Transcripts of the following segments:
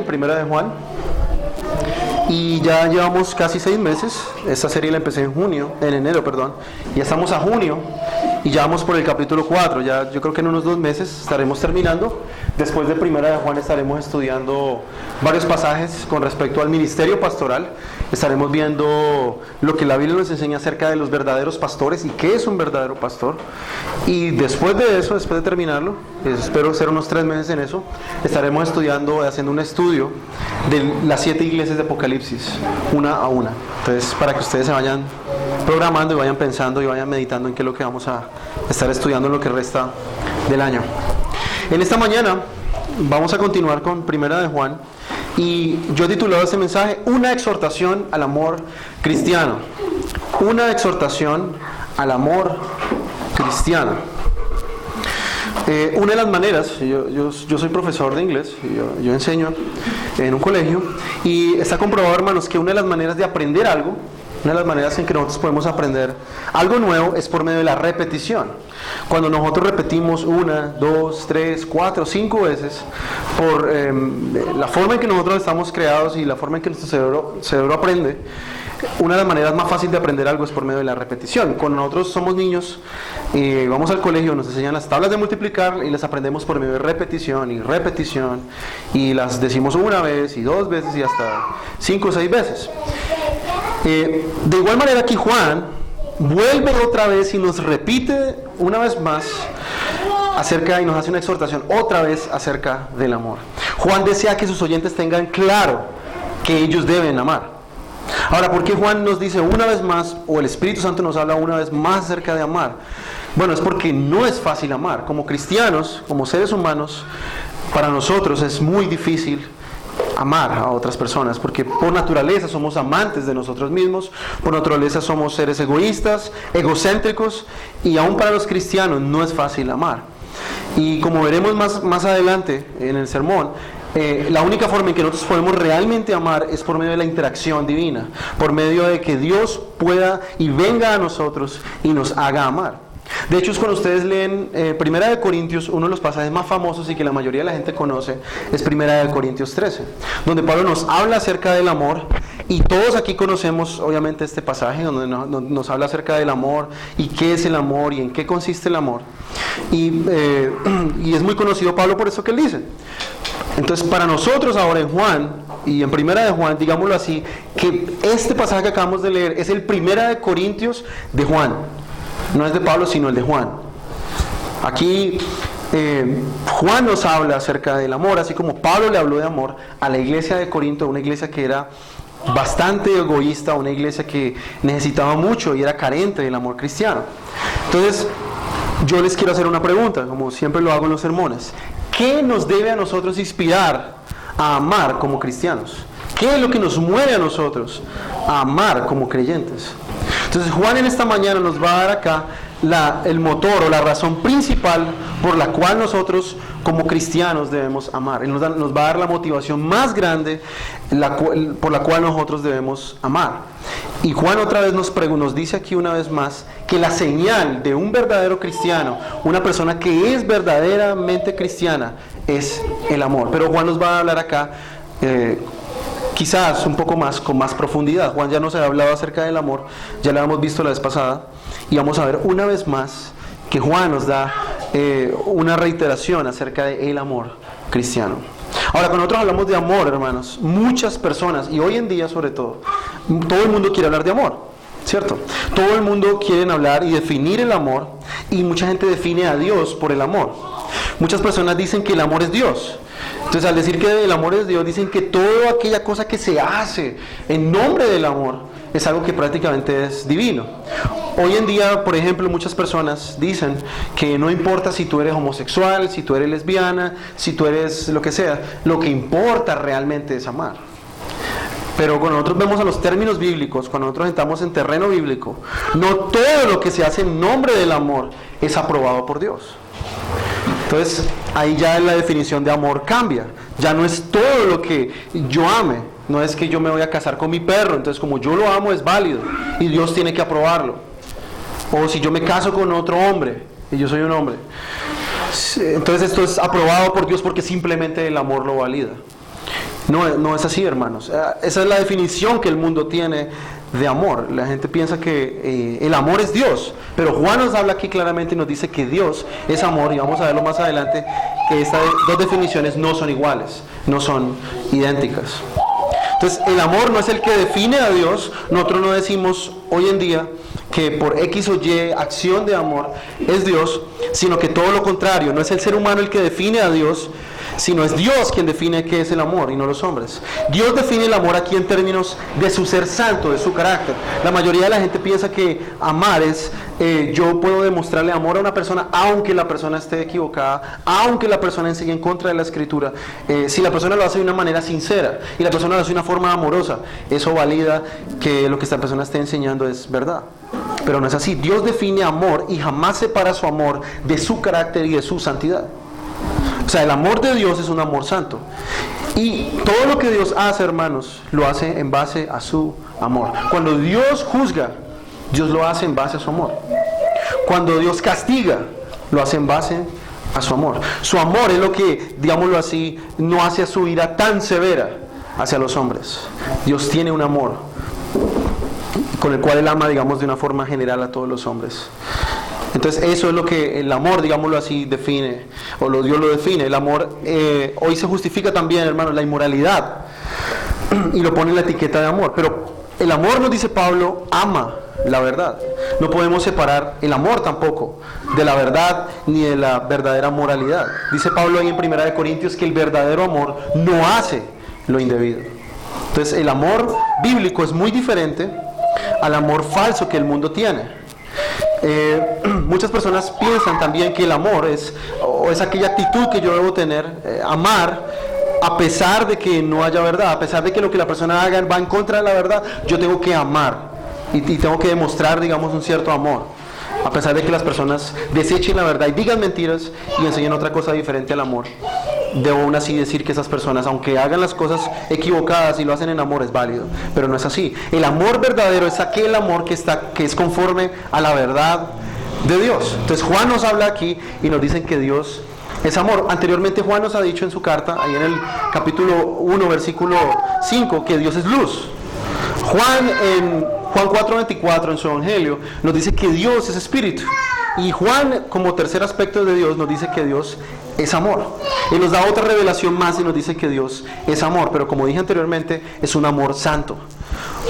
Primera de Juan. Y ya llevamos casi 6 meses. Esta serie la empecé en enero, perdón. Ya estamos a junio y ya vamos por el capítulo 4. Ya, yo creo que en unos 2 meses estaremos terminando. Después de Primera de Juan estaremos estudiando varios pasajes con respecto al ministerio pastoral. Estaremos viendo lo que la Biblia nos enseña acerca de los verdaderos pastores y qué es un verdadero pastor. Y después de eso, después de terminarlo, espero ser unos 3 meses en eso, estaremos estudiando, haciendo un estudio de las 7 iglesias de Apocalipsis, una a una. Entonces, para que ustedes se vayan programando y vayan pensando y vayan meditando en qué es lo que vamos a estar estudiando en lo que resta del año. En esta mañana vamos a continuar con Primera de Juan y yo he titulado este mensaje Una exhortación al amor cristiano. Una exhortación al amor cristiano. Una de las maneras, yo soy profesor de inglés, yo enseño en un colegio y está comprobado, hermanos, que una de las maneras de aprender algo, una de las maneras en que nosotros podemos aprender algo nuevo es por medio de la repetición. Cuando nosotros repetimos 1, 2, 3, 4, 5 veces, por la forma en que nosotros estamos creados y la forma en que nuestro cerebro aprende, una de las maneras más fáciles de aprender algo es por medio de la repetición. Cuando nosotros somos niños y vamos al colegio, nos enseñan las tablas de multiplicar y las aprendemos por medio de repetición y repetición y las decimos una vez y 2 veces y hasta 5 o 6 veces. De igual manera aquí Juan vuelve otra vez y nos repite una vez más acerca y nos hace una exhortación otra vez acerca del amor. Juan desea que sus oyentes tengan claro que ellos deben amar. Ahora, ¿por qué Juan nos dice una vez más, o el Espíritu Santo nos habla una vez más acerca de amar? Bueno, es porque no es fácil amar. Como cristianos, como seres humanos, para nosotros es muy difícil amar a otras personas, porque por naturaleza somos amantes de nosotros mismos, por naturaleza somos seres egoístas, egocéntricos, y aún para los cristianos no es fácil amar. Y como veremos más adelante en el sermón, la única forma en que nosotros podemos realmente amar es por medio de la interacción divina, por medio de que Dios pueda y venga a nosotros y nos haga amar. De hecho, cuando ustedes leen Primera de Corintios, uno de los pasajes más famosos y que la mayoría de la gente conoce es Primera de Corintios 13, donde Pablo nos habla acerca del amor, y todos aquí conocemos obviamente este pasaje donde nos habla acerca del amor y qué es el amor y en qué consiste el amor, y es muy conocido Pablo por eso que él dice. Entonces, para nosotros ahora en Juan y en Primera de Juan, digámoslo así, que este pasaje que acabamos de leer es el Primera de Corintios de Juan. No es de Pablo, sino el de Juan. Aquí Juan nos habla acerca del amor, así como Pablo le habló de amor a la iglesia de Corinto, una iglesia que era bastante egoísta, una iglesia que necesitaba mucho y era carente del amor cristiano. Entonces, yo les quiero hacer una pregunta, como siempre lo hago en los sermones. ¿Qué nos debe a nosotros inspirar a amar como cristianos? ¿Qué es lo que nos mueve a nosotros a amar como creyentes? Entonces Juan en esta mañana nos va a dar acá el motor o la razón principal por la cual nosotros como cristianos debemos amar. Él nos va a dar la motivación más grande por la cual nosotros debemos amar. Y Juan otra vez nos dice aquí una vez más que la señal de un verdadero cristiano, una persona que es verdaderamente cristiana, es el amor. Pero Juan nos va a hablar acá quizás un poco más, con más profundidad. Juan ya nos ha hablado acerca del amor, ya lo hemos visto la vez pasada, y vamos a ver una vez más que Juan nos da una reiteración acerca del amor cristiano. Ahora, cuando nosotros hablamos de amor, hermanos, muchas personas, y hoy en día sobre todo el mundo quiere hablar de amor, ¿cierto? Todo el mundo quiere hablar y definir el amor, y mucha gente define a Dios por el amor. Muchas personas dicen que el amor es Dios. Entonces, al decir que el amor es Dios, dicen que toda aquella cosa que se hace en nombre del amor es algo que prácticamente es divino. Hoy en día, por ejemplo, muchas personas dicen que no importa si tú eres homosexual, si tú eres lesbiana, si tú eres lo que sea, lo que importa realmente es amar. Pero cuando nosotros vemos a los términos bíblicos, cuando nosotros estamos en terreno bíblico, no todo lo que se hace en nombre del amor es aprobado por Dios. Entonces, ahí ya la definición de amor cambia. Ya no es todo lo que yo ame. No es que yo me voy a casar con mi perro, entonces como yo lo amo es válido y Dios tiene que aprobarlo. O si yo me caso con otro hombre y yo soy un hombre, entonces esto es aprobado por Dios porque simplemente el amor lo valida. No es así, hermanos. Esa es la definición que el mundo tiene de amor. La gente piensa que el amor es Dios, pero Juan nos habla aquí claramente y nos dice que Dios es amor, y vamos a verlo más adelante, que estas dos definiciones no son iguales, no son idénticas. Entonces, el amor no es el que define a Dios. Nosotros no decimos hoy en día que por X o Y acción de amor es Dios, sino que todo lo contrario. No es el ser humano el que define a Dios, sino es Dios quien define qué es el amor y no los hombres. Dios define el amor aquí en términos de su ser santo, de su carácter. La mayoría de la gente piensa que amar es yo puedo demostrarle amor a una persona aunque la persona esté equivocada, aunque la persona enseñe en contra de la escritura. Si la persona lo hace de una manera sincera y la persona lo hace de una forma amorosa, eso valida que lo que esta persona esté enseñando es verdad. Pero no es así. Dios define amor y jamás separa su amor de su carácter y de su santidad. O sea, el amor de Dios es un amor santo. Y todo lo que Dios hace, hermanos, lo hace en base a su amor. Cuando Dios juzga, Dios lo hace en base a su amor. Cuando Dios castiga, lo hace en base a su amor. Su amor es lo que, digámoslo así, no hace su ira tan severa hacia los hombres. Dios tiene un amor con el cual Él ama, digamos, de una forma general a todos los hombres. Entonces eso es lo que el amor, digámoslo así, define, o Dios lo define. El amor hoy se justifica también, hermanos, la inmoralidad, y lo pone en la etiqueta de amor. Pero el amor, nos dice Pablo, ama la verdad. No podemos separar el amor tampoco de la verdad ni de la verdadera moralidad. Dice Pablo ahí en 1 Corintios que el verdadero amor no hace lo indebido. Entonces el amor bíblico es muy diferente al amor falso que el mundo tiene. Muchas personas piensan también que el amor es aquella actitud que yo debo tener, amar a pesar de que no haya verdad, a pesar de que lo que la persona haga va en contra de la verdad. Yo tengo que amar y tengo que demostrar, digamos, un cierto amor, a pesar de que las personas desechen la verdad y digan mentiras y enseñen otra cosa diferente al amor. Debo aún así decir que esas personas, aunque hagan las cosas equivocadas y lo hacen en amor, es válido, pero no es así. El amor verdadero es aquel amor que es conforme a la verdad de Dios. Entonces Juan nos habla aquí y nos dice que Dios es amor. Anteriormente Juan nos ha dicho en su carta, ahí en el capítulo 1, versículo 5, que Dios es luz. En Juan 4:24 en su evangelio nos dice que Dios es espíritu. Y Juan, como tercer aspecto de Dios, nos dice que Dios es amor. Y nos da otra revelación más y nos dice que Dios es amor. Pero como dije anteriormente, es un amor santo.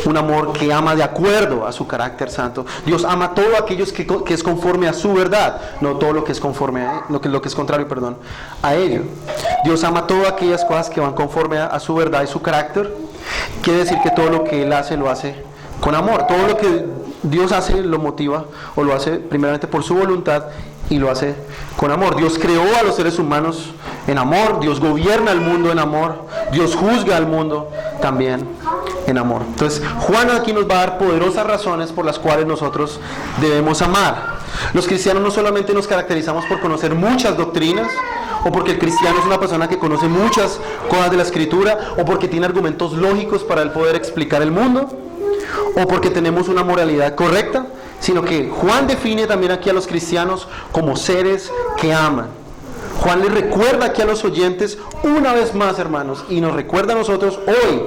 Un amor que ama de acuerdo a su carácter santo. Dios ama todo aquello que es conforme a su verdad, no todo lo que es conforme a lo que es contrario, a ello. Dios ama todas aquellas cosas que van conforme a su verdad y su carácter. Quiere decir que todo lo que Él hace, lo hace con amor. Todo lo que Dios hace lo motiva o lo hace primeramente por su voluntad y lo hace con amor. Dios creó a los seres humanos en amor, Dios gobierna el mundo en amor, Dios juzga al mundo también en amor. Entonces Juan aquí nos va a dar poderosas razones por las cuales nosotros debemos amar. Los cristianos no solamente nos caracterizamos por conocer muchas doctrinas, o porque el cristiano es una persona que conoce muchas cosas de la escritura, o porque tiene argumentos lógicos para él poder explicar el mundo, o porque tenemos una moralidad correcta, sino que Juan define también aquí a los cristianos como seres que aman. Juan les recuerda aquí a los oyentes una vez más, hermanos, y nos recuerda a nosotros hoy,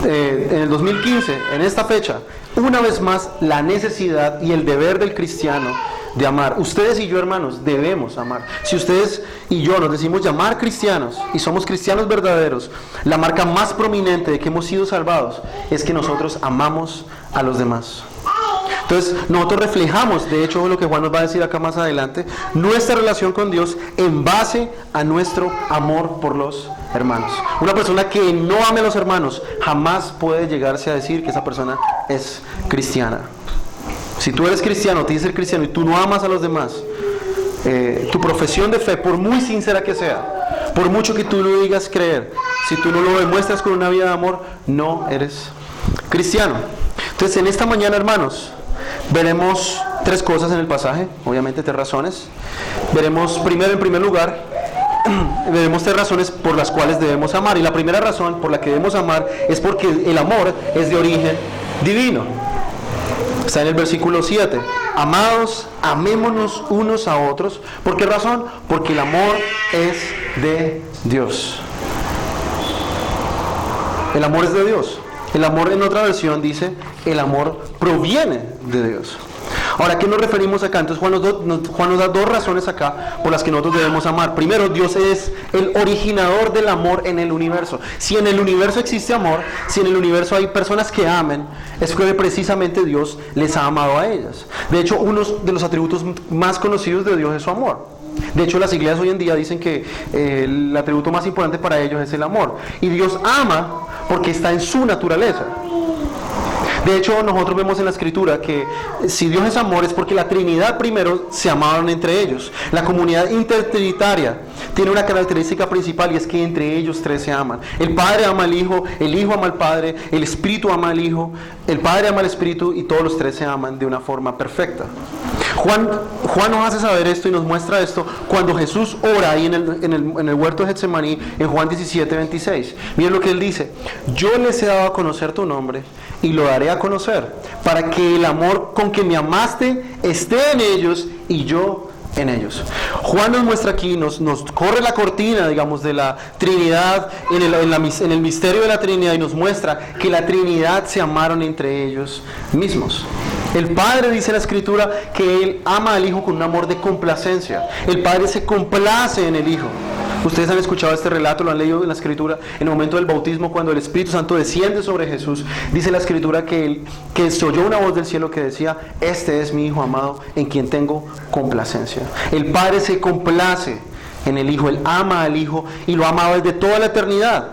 en el 2015, en esta fecha, una vez más la necesidad y el deber del cristiano de amar. Ustedes y yo, hermanos, debemos amar. Si ustedes y yo nos decimos llamar cristianos y somos cristianos verdaderos, la marca más prominente de que hemos sido salvados es que nosotros amamos a los demás. Entonces nosotros reflejamos, de hecho lo que Juan nos va a decir acá más adelante, nuestra relación con Dios en base a nuestro amor por los hermanos. Una persona que no ame a los hermanos jamás puede llegarse a decir que esa persona es cristiana. Si tú eres cristiano, tienes que ser cristiano y tú no amas a los demás, tu profesión de fe, por muy sincera que sea, por mucho que tú lo digas creer, si tú no lo demuestras con una vida de amor, no eres cristiano. Entonces en esta mañana, hermanos, veremos tres cosas en el pasaje, obviamente tres razones. Veremos primero, en primer lugar, veremos tres razones por las cuales debemos amar. Y la primera razón por la que debemos amar es porque el amor es de origen divino. Está en el versículo 7. Amados, amémonos unos a otros. ¿Por qué razón? Porque el amor es de Dios. El amor es de Dios. El amor, en otra versión dice, el amor proviene de Dios. Ahora, ¿a qué nos referimos acá? Entonces Juan nos da dos razones acá por las que nosotros debemos amar. Primero, Dios es el originador del amor en el universo. Si en el universo existe amor, si en el universo hay personas que amen, es que precisamente Dios les ha amado a ellas. De hecho, uno de los atributos más conocidos de Dios es su amor. De hecho, las iglesias hoy en día dicen que el atributo más importante para ellos es el amor. Y Dios ama porque está en su naturaleza. De hecho, nosotros vemos en la Escritura que si Dios es amor es porque la Trinidad primero se amaron entre ellos. La comunidad intertrinitaria tiene una característica principal y es que entre ellos tres se aman. El Padre ama al Hijo, el Hijo ama al Padre, el Espíritu ama al Hijo, el Padre ama al Espíritu y todos los tres se aman de una forma perfecta. Juan nos hace saber esto y nos muestra esto cuando Jesús ora ahí en el huerto de Getsemaní en Juan 17:26. Miren lo que él dice: yo les he dado a conocer tu nombre y lo daré a conocer para que el amor con que me amaste esté en ellos y yo en ellos. Juan nos muestra aquí, nos corre la cortina, digamos, de la Trinidad en el misterio de la Trinidad y nos muestra que la Trinidad se amaron entre ellos mismos. El Padre dice en la Escritura que Él ama al Hijo con un amor de complacencia. El Padre se complace en el Hijo. Ustedes han escuchado este relato, lo han leído en la Escritura, en el momento del bautismo, cuando el Espíritu Santo desciende sobre Jesús. Dice la Escritura que se oyó una voz del cielo que decía: este es mi Hijo amado, en quien tengo complacencia. El Padre se complace en el Hijo, Él ama al Hijo y lo ha amado desde toda la eternidad.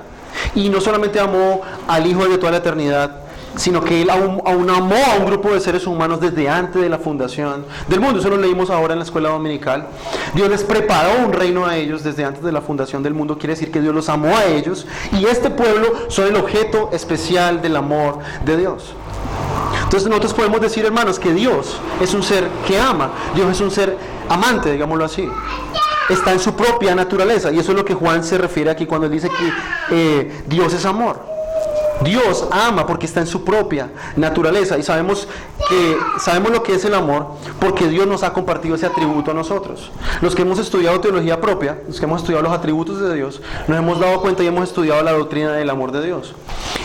Y no solamente amó al Hijo desde toda la eternidad, sino que Él aún amó a un grupo de seres humanos desde antes de la fundación del mundo. Eso lo leímos ahora en la escuela dominical. Dios les preparó un reino a ellos desde antes de la fundación del mundo. Quiere decir que Dios los amó a ellos, y este pueblo son el objeto especial del amor de Dios. Entonces nosotros podemos decir, hermanos, que Dios es un ser que ama. Dios es un ser amante, digámoslo así. Está en su propia naturaleza, y eso es lo que Juan se refiere aquí cuando él dice que Dios es amor. Dios ama porque está en su propia naturaleza, y sabemos lo que es el amor porque Dios nos ha compartido ese atributo a nosotros. Los que hemos estudiado teología propia, los que hemos estudiado los atributos de Dios, nos hemos dado cuenta y hemos estudiado la doctrina del amor de Dios.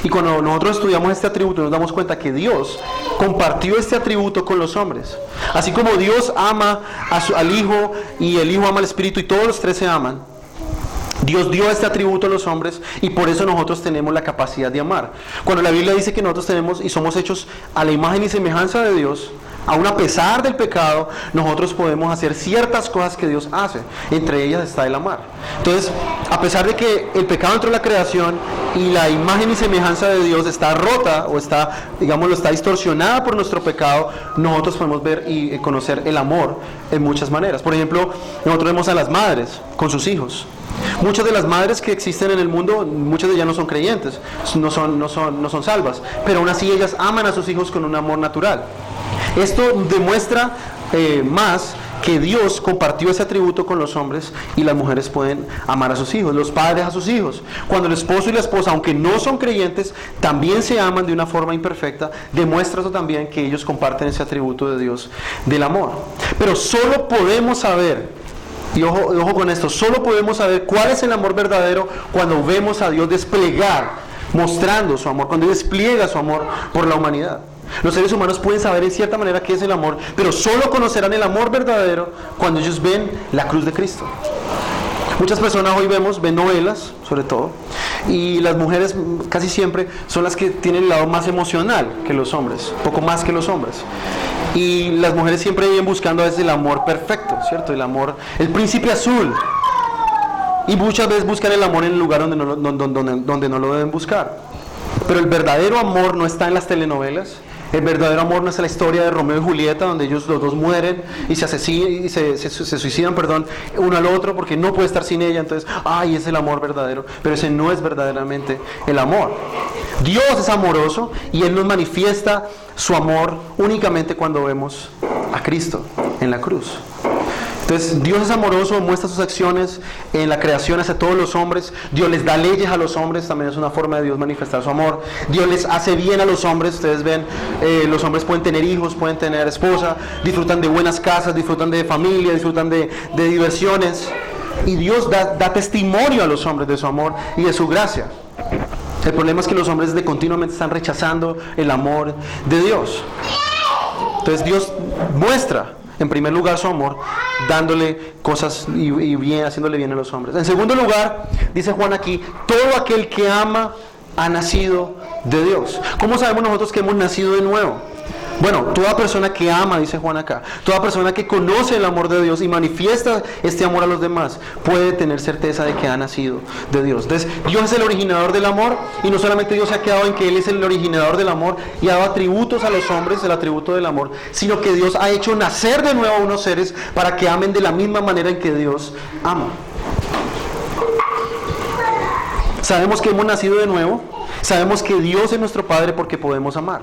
Y cuando nosotros estudiamos este atributo, nos damos cuenta que Dios compartió este atributo con los hombres. Así como Dios ama al Hijo y el Hijo ama al Espíritu y todos los tres se aman, Dios dio este atributo a los hombres, y por eso nosotros tenemos la capacidad de amar. Cuando la Biblia dice que nosotros tenemos y somos hechos a la imagen y semejanza de Dios, aún a pesar del pecado, nosotros podemos hacer ciertas cosas que Dios hace. Entre ellas está el amar. Entonces, a pesar de que el pecado entró en la creación y la imagen y semejanza de Dios está rota o está distorsionada por nuestro pecado, nosotros podemos ver y conocer el amor en muchas maneras. Por ejemplo, nosotros vemos a las madres con sus hijos. Muchas de las madres que existen en el mundo, muchas de ellas no son creyentes, no son salvas, pero aún así ellas aman a sus hijos con un amor natural. Esto demuestra más que Dios compartió ese atributo con los hombres, y las mujeres pueden amar a sus hijos, los padres a sus hijos. Cuando el esposo y la esposa, aunque no son creyentes, también se aman de una forma imperfecta, demuestra eso también que ellos comparten ese atributo de Dios del amor. Pero solo podemos saber, y ojo con esto, solo podemos saber cuál es el amor verdadero cuando vemos a Dios desplegar, mostrando su amor, cuando Dios despliega su amor por la humanidad. Los seres humanos pueden saber en cierta manera qué es el amor, pero solo conocerán el amor verdadero cuando ellos ven la cruz de Cristo. Muchas personas hoy ven novelas, sobre todo, y las mujeres casi siempre son las que tienen el lado más emocional que los hombres, poco más que los hombres. Y las mujeres siempre viven buscando a veces el amor perfecto, ¿cierto? El amor, el príncipe azul. Y muchas veces buscan el amor en el lugar donde no lo deben buscar. Pero el verdadero amor no está en las telenovelas. El verdadero amor no es la historia de Romeo y Julieta, donde ellos los dos mueren y se suicidan, uno al otro porque no puede estar sin ella. Entonces, es el amor verdadero. Pero ese no es verdaderamente el amor. Dios es amoroso y Él nos manifiesta su amor únicamente cuando vemos a Cristo en la cruz. Entonces, Dios es amoroso, muestra sus acciones en la creación hacia todos los hombres. Dios les da leyes a los hombres, también es una forma de Dios manifestar su amor. Dios les hace bien a los hombres. Ustedes ven, los hombres pueden tener hijos, pueden tener esposa, disfrutan de buenas casas, disfrutan de familia, disfrutan de diversiones. Y Dios da testimonio a los hombres de su amor y de su gracia. El problema es que los hombres continuamente están rechazando el amor de Dios. Entonces Dios muestra en primer lugar su amor, dándole cosas y bien, haciéndole bien a los hombres. En segundo lugar, dice Juan aquí, todo aquel que ama ha nacido de Dios. ¿Cómo sabemos nosotros que hemos nacido de nuevo? Bueno, toda persona que ama, dice Juan acá, toda persona que conoce el amor de Dios y manifiesta este amor a los demás, puede tener certeza de que ha nacido de Dios. Entonces, Dios es el originador del amor, y no solamente Dios se ha quedado en que Él es el originador del amor y ha dado atributos a los hombres, el atributo del amor, sino que Dios ha hecho nacer de nuevo a unos seres para que amen de la misma manera en que Dios ama. Sabemos que hemos nacido de nuevo, sabemos que Dios es nuestro Padre porque podemos amar.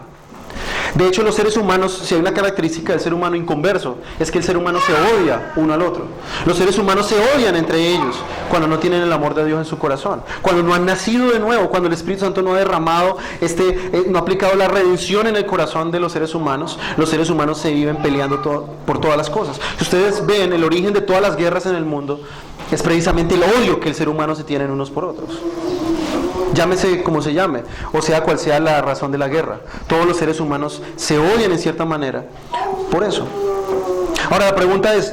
De hecho, los seres humanos, si hay una característica del ser humano inconverso, es que el ser humano se odia uno al otro. Los seres humanos se odian entre ellos cuando no tienen el amor de Dios en su corazón, cuando no han nacido de nuevo, cuando el Espíritu Santo no ha derramado, no ha aplicado la redención en el corazón de los seres humanos se viven peleando por todas las cosas. Si ustedes ven, el origen de todas las guerras en el mundo es precisamente el odio que el ser humano se tienen unos por otros. Llámese como se llame, o sea cual sea la razón de la guerra. Todos los seres humanos se odian en cierta manera por eso. Ahora la pregunta es,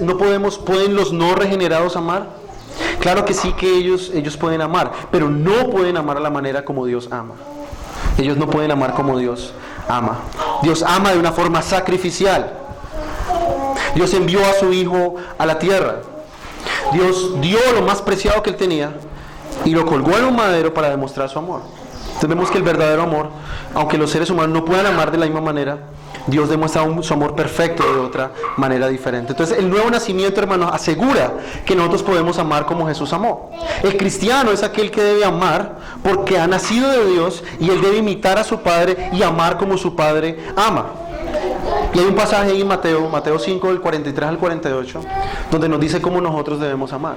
¿pueden los no regenerados amar? Claro que sí, que ellos pueden amar, pero no pueden amar a la manera como Dios ama. Ellos no pueden amar como Dios ama. Dios ama de una forma sacrificial. Dios envió a su Hijo a la tierra. Dios dio lo más preciado que Él tenía y lo colgó en un madero para demostrar su amor. Entonces vemos que el verdadero amor, aunque los seres humanos no puedan amar de la misma manera, Dios demuestra su amor perfecto de otra manera diferente. Entonces el nuevo nacimiento, hermanos, asegura que nosotros podemos amar como Jesús amó. El cristiano es aquel que debe amar porque ha nacido de Dios, y él debe imitar a su Padre y amar como su Padre ama. Y hay un pasaje ahí en Mateo 5, del 43 al 48, donde nos dice cómo nosotros debemos amar.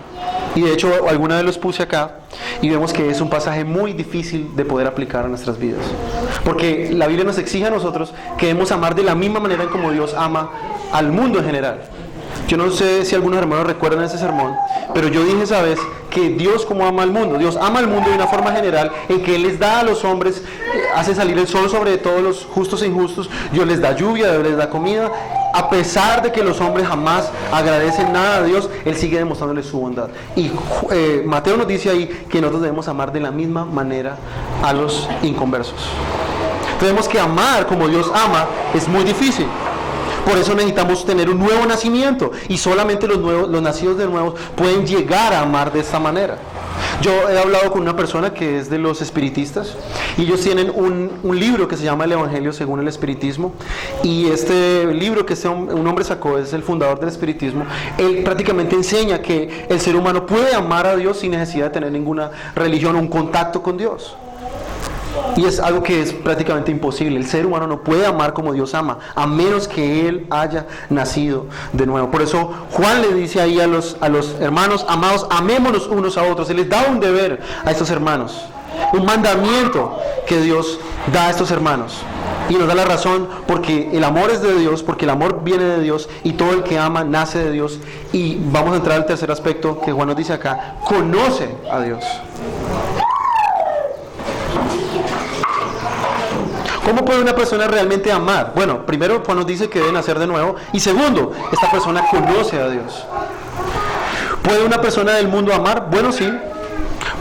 Y de hecho, alguna vez los puse acá, y vemos que es un pasaje muy difícil de poder aplicar a nuestras vidas. Porque la Biblia nos exige a nosotros que debemos amar de la misma manera en como Dios ama al mundo en general. Yo no sé si algunos hermanos recuerdan ese sermón, pero yo dije esa vez que Dios como ama al mundo. Dios ama al mundo de una forma general en que Él les da a los hombres, hace salir el sol sobre todos los justos e injustos, Dios les da lluvia, Dios les da comida. A pesar de que los hombres jamás agradecen nada a Dios, Él sigue demostrándoles su bondad. Y Mateo nos dice ahí que nosotros debemos amar de la misma manera a los inconversos. Tenemos que amar como Dios ama, es muy difícil. Por eso necesitamos tener un nuevo nacimiento, y solamente los nacidos de nuevo pueden llegar a amar de esta manera. Yo he hablado con una persona que es de los espiritistas, y ellos tienen un libro que se llama El Evangelio según el Espiritismo, y este libro que un hombre sacó, es el fundador del espiritismo. Él prácticamente enseña que el ser humano puede amar a Dios sin necesidad de tener ninguna religión o un contacto con Dios. Y es algo que es prácticamente imposible. El ser humano no puede amar como Dios ama, a menos que Él haya nacido de nuevo. Por eso Juan le dice ahí a los hermanos amados, amémonos unos a otros. Él les da un deber a estos hermanos, un mandamiento que Dios da a estos hermanos. Y nos da la razón porque el amor es de Dios, porque el amor viene de Dios, y todo el que ama nace de Dios. Y vamos a entrar al tercer aspecto que Juan nos dice acá: conoce a Dios. ¿Cómo puede una persona realmente amar? Bueno, primero Juan nos dice que debe nacer de nuevo, y segundo, esta persona conoce a Dios. ¿Puede una persona del mundo amar? Bueno, sí.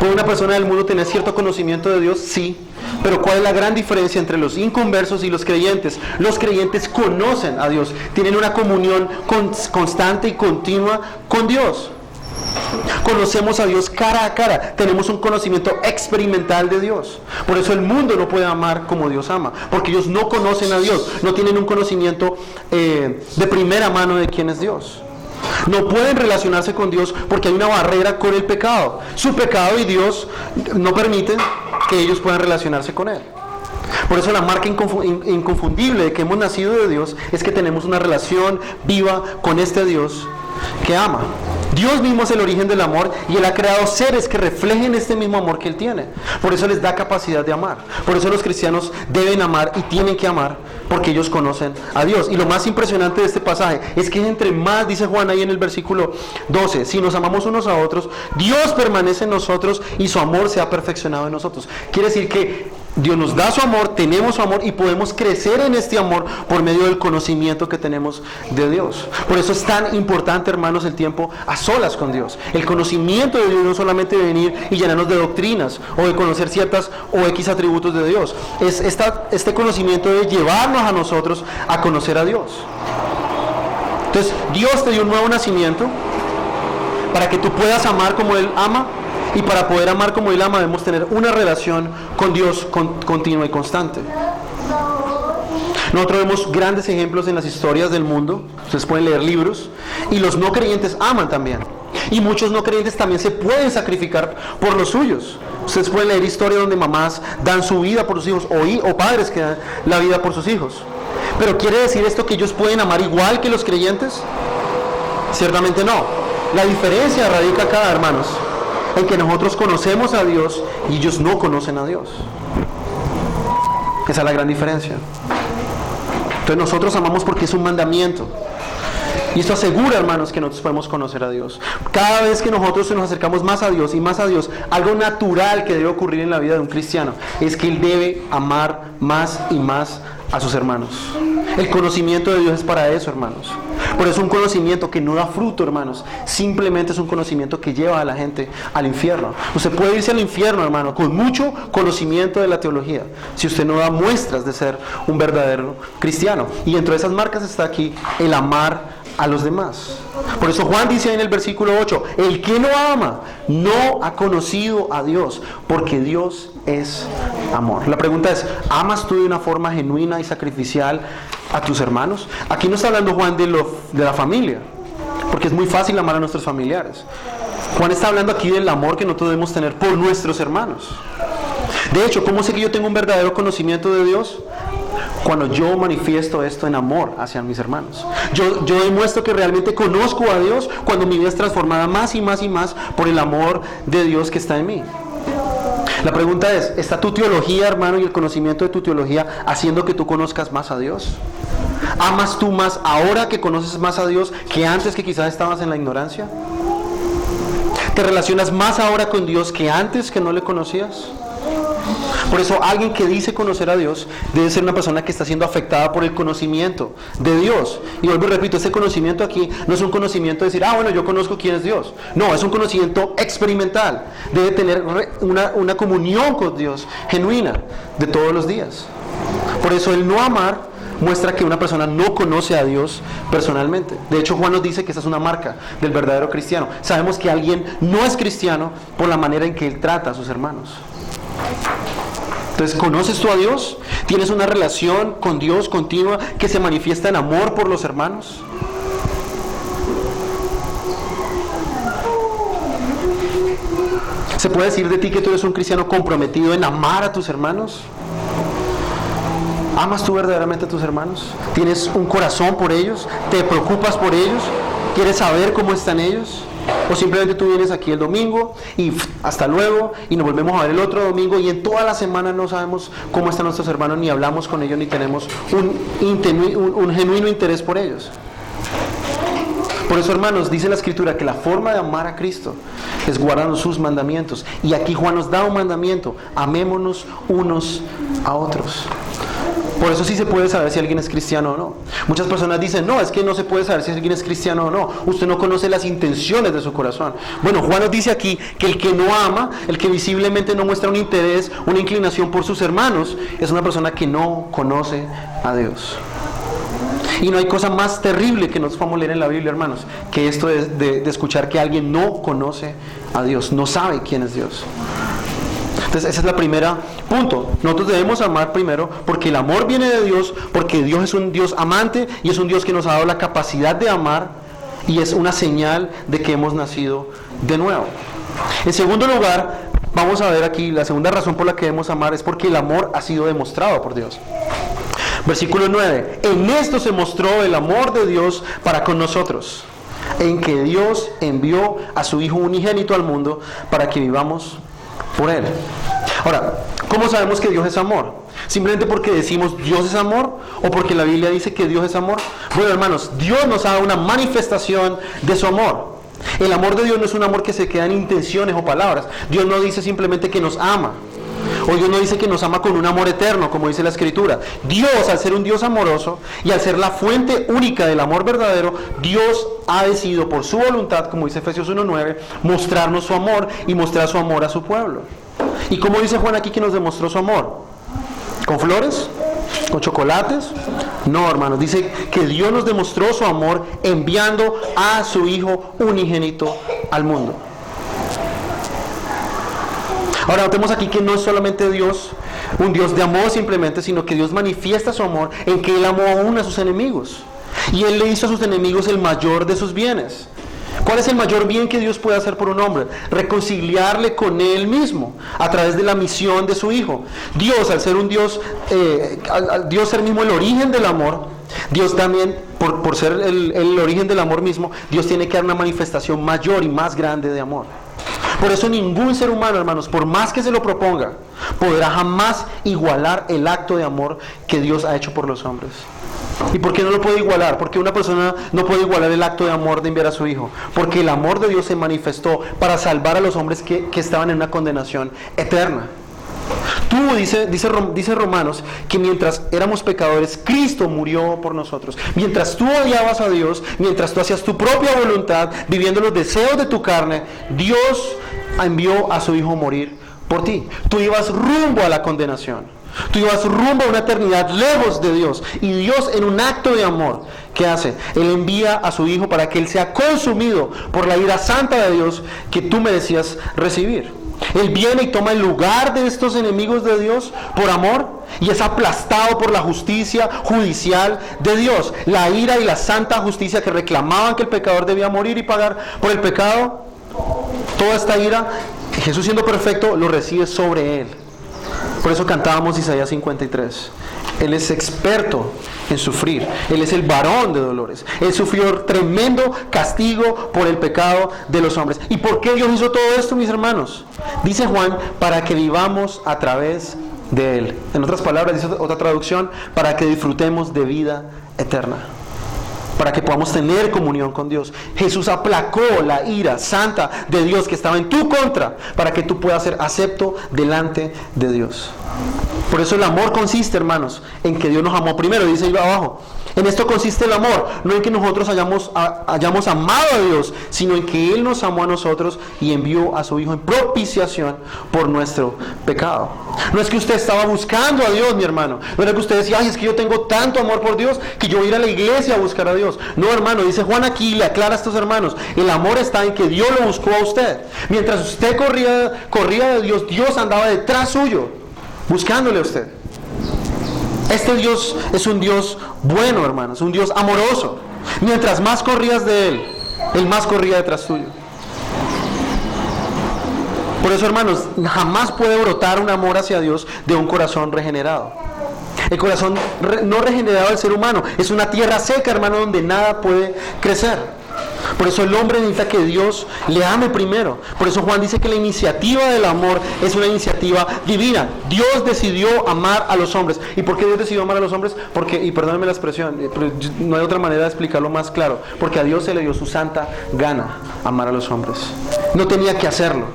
¿Puede una persona del mundo tener cierto conocimiento de Dios? Sí. Pero ¿cuál es la gran diferencia entre los inconversos y los creyentes? Los creyentes conocen a Dios, tienen una comunión constante y continua con Dios. Conocemos a Dios cara a cara, tenemos un conocimiento experimental de Dios. Por eso el mundo no puede amar como Dios ama, porque ellos no conocen a Dios, no tienen un conocimiento de primera mano de quién es Dios. No pueden relacionarse con Dios porque hay una barrera con el pecado. Su pecado y Dios no permiten que ellos puedan relacionarse con Él. Por eso la marca inconfundible de que hemos nacido de Dios es que tenemos una relación viva con este Dios que ama. Dios mismo es el origen del amor, y Él ha creado seres que reflejen este mismo amor que Él tiene. Por eso les da capacidad de amar. Por eso los cristianos deben amar y tienen que amar, porque ellos conocen a Dios. Y lo más impresionante de este pasaje es que entre más, dice Juan ahí en el versículo 12, si nos amamos unos a otros, Dios permanece en nosotros y su amor se ha perfeccionado en nosotros. Quiere decir que Dios nos da su amor, tenemos su amor y podemos crecer en este amor por medio del conocimiento que tenemos de Dios. Por eso es tan importante, hermanos, el tiempo a solas con Dios. El conocimiento de Dios no solamente de venir y llenarnos de doctrinas o de conocer ciertas o X atributos de Dios. Es este conocimiento de llevarnos a nosotros a conocer a Dios. Entonces, Dios te dio un nuevo nacimiento para que tú puedas amar como Él ama. Y para poder amar como Él ama debemos tener una relación con Dios continua y constante. Nosotros vemos grandes ejemplos en las historias del mundo. Ustedes pueden leer libros. Y los no creyentes aman también. Y muchos no creyentes también se pueden sacrificar por los suyos. Ustedes pueden leer historias donde mamás dan su vida por sus hijos o padres que dan la vida por sus hijos. Pero ¿quiere decir esto que ellos pueden amar igual que los creyentes? Ciertamente no. La diferencia radica acá, hermanos, en que nosotros conocemos a Dios y ellos no conocen a Dios. Esa es la gran diferencia. Entonces nosotros amamos porque es un mandamiento. Y esto asegura, hermanos, que nosotros podemos conocer a Dios. Cada vez que nosotros nos acercamos más a Dios y más a Dios, algo natural que debe ocurrir en la vida de un cristiano es que él debe amar más y más a sus hermanos. El conocimiento de Dios es para eso, hermanos. Por eso un conocimiento que no da fruto, hermanos, simplemente es un conocimiento que lleva a la gente al infierno. Usted puede irse al infierno, hermano, con mucho conocimiento de la teología, si usted no da muestras de ser un verdadero cristiano. Y dentro de esas marcas está aquí el amar a los demás. Por eso Juan dice en el versículo 8, el que no ama no ha conocido a Dios, porque Dios es amor. La pregunta es, ¿amas tú de una forma genuina y sacrificial a tus hermanos? Aquí no está hablando Juan de la familia, porque es muy fácil amar a nuestros familiares. Juan está hablando aquí del amor que nosotros debemos tener por nuestros hermanos. De hecho, ¿cómo sé que yo tengo un verdadero conocimiento de Dios? Cuando yo manifiesto esto en amor hacia mis hermanos. Yo demuestro que realmente conozco a Dios cuando mi vida es transformada más y más y más por el amor de Dios que está en mí. La pregunta es, ¿está tu teología, hermano, y el conocimiento de tu teología haciendo que tú conozcas más a Dios? ¿Amas tú más ahora que conoces más a Dios que antes que quizás estabas en la ignorancia? ¿Te relacionas más ahora con Dios que antes que no le conocías? Por eso alguien que dice conocer a Dios debe ser una persona que está siendo afectada por el conocimiento de Dios. Y vuelvo y repito, ese conocimiento aquí no es un conocimiento de decir, bueno, yo conozco quién es Dios. No, es un conocimiento experimental. Debe tener una comunión con Dios genuina de todos los días. Por eso el no amar muestra que una persona no conoce a Dios personalmente. De hecho, Juan nos dice que esa es una marca del verdadero cristiano. Sabemos que alguien no es cristiano por la manera en que él trata a sus hermanos. Entonces, ¿conoces tú a Dios? ¿Tienes una relación con Dios continua que se manifiesta en amor por los hermanos? ¿Se puede decir de ti que tú eres un cristiano comprometido en amar a tus hermanos? ¿Amas tú verdaderamente a tus hermanos? ¿Tienes un corazón por ellos? ¿Te preocupas por ellos? ¿Quieres saber cómo están ellos? ¿O simplemente tú vienes aquí el domingo y hasta luego y nos volvemos a ver el otro domingo y en toda la semana no sabemos cómo están nuestros hermanos, ni hablamos con ellos, ni tenemos un genuino interés por ellos? Por eso, hermanos, dice la Escritura que la forma de amar a Cristo es guardando sus mandamientos. Y aquí Juan nos da un mandamiento: amémonos unos a otros. Por eso sí se puede saber si alguien es cristiano o no. Muchas personas dicen, no, es que no se puede saber si alguien es cristiano o no. Usted no conoce las intenciones de su corazón. Bueno, Juan nos dice aquí que el que no ama, el que visiblemente no muestra un interés, una inclinación por sus hermanos, es una persona que no conoce a Dios. Y no hay cosa más terrible que nosotros podamos leer en la Biblia, hermanos, que esto de escuchar que alguien no conoce a Dios, no sabe quién es Dios. Entonces ese es el primer punto. Nosotros debemos amar primero porque el amor viene de Dios, porque Dios es un Dios amante y es un Dios que nos ha dado la capacidad de amar y es una señal de que hemos nacido de nuevo. En segundo lugar, vamos a ver aquí, la segunda razón por la que debemos amar es porque el amor ha sido demostrado por Dios. Versículo 9, en esto se mostró el amor de Dios para con nosotros, en que Dios envió a su Hijo unigénito al mundo para que vivamos por Él. Ahora, ¿cómo sabemos que Dios es amor? ¿Simplemente porque decimos Dios es amor? ¿O porque la Biblia dice que Dios es amor? Bueno, hermanos, Dios nos ha dado una manifestación de su amor. El amor de Dios no es un amor que se queda en intenciones o palabras. Dios no dice simplemente que nos ama O Dios no dice que nos ama con un amor eterno, como dice la Escritura. Dios, al ser un Dios amoroso y al ser la fuente única del amor verdadero, Dios ha decidido por su voluntad, como dice Efesios 1:9, mostrarnos su amor y mostrar su amor a su pueblo. ¿Y cómo dice Juan aquí que nos demostró su amor? ¿Con flores? ¿Con chocolates? No, hermanos, dice que Dios nos demostró su amor enviando a su Hijo unigénito al mundo. Ahora notemos aquí que no es solamente Dios, un Dios de amor simplemente, sino que Dios manifiesta su amor en que Él amó aún a sus enemigos. Y Él le hizo a sus enemigos el mayor de sus bienes. ¿Cuál es el mayor bien que Dios puede hacer por un hombre? Reconciliarle con Él mismo, a través de la misión de su Hijo. Dios, al ser un Dios, al Dios ser mismo el origen del amor, Dios también, por ser el origen del amor mismo, Dios tiene que dar una manifestación mayor y más grande de amor. Por eso ningún ser humano, hermanos, por más que se lo proponga, podrá jamás igualar el acto de amor que Dios ha hecho por los hombres. ¿Y por qué no lo puede igualar? Porque una persona no puede igualar el acto de amor de enviar a su Hijo. Porque el amor de Dios se manifestó para salvar a los hombres que estaban en una condenación eterna. Dice Romanos, que mientras éramos pecadores, Cristo murió por nosotros. Mientras tú odiabas a Dios, mientras tú hacías tu propia voluntad, viviendo los deseos de tu carne, Dios envió a su Hijo a morir por ti. Tú ibas rumbo a la condenación. Tú ibas rumbo a una eternidad lejos de Dios. Y Dios, en un acto de amor, ¿qué hace? Él envía a su Hijo para que Él sea consumido por la ira santa de Dios que tú merecías recibir. Él viene y toma el lugar de estos enemigos de Dios por amor y es aplastado por la justicia judicial de Dios. La ira y la santa justicia que reclamaban que el pecador debía morir y pagar por el pecado, toda esta ira, Jesús siendo perfecto, lo recibe sobre Él. Por eso cantábamos Isaías 53. Él es experto en sufrir. Él es el varón de dolores. Él sufrió tremendo castigo por el pecado de los hombres. ¿Y por qué Dios hizo todo esto, mis hermanos? Dice Juan, para que vivamos a través de Él. En otras palabras, dice otra traducción, para que disfrutemos de vida eterna. Para que podamos tener comunión con Dios. Jesús aplacó la ira santa de Dios que estaba en tu contra, para que tú puedas ser acepto delante de Dios. Por eso el amor consiste, hermanos, en que Dios nos amó primero, dice ahí abajo. En esto consiste el amor, no en que nosotros hayamos amado a Dios, sino en que Él nos amó a nosotros y envió a su Hijo en propiciación por nuestro pecado. No es que usted estaba buscando a Dios, mi hermano. No era que usted decía, ay, es que yo tengo tanto amor por Dios que yo voy a ir a la iglesia a buscar a Dios. No, hermano, dice Juan aquí, le aclara a estos hermanos, el amor está en que Dios lo buscó a usted. Mientras usted corría de Dios, Dios andaba detrás suyo, buscándole a usted. Este Dios es un Dios bueno, hermanos, un Dios amoroso. Mientras más corrías de Él, Él más corría detrás tuyo. Por eso, hermanos, jamás puede brotar un amor hacia Dios de un corazón regenerado. El corazón no regenerado del ser humano es una tierra seca, hermano, donde nada puede crecer. Por eso el hombre necesita que Dios le ame primero. Por eso Juan dice que la iniciativa del amor es una iniciativa divina. Dios decidió amar a los hombres. ¿Y por qué Dios decidió amar a los hombres? Porque, y perdónenme la expresión, pero no hay otra manera de explicarlo más claro. Porque a Dios se le dio su santa gana amar a los hombres. No tenía que hacerlo,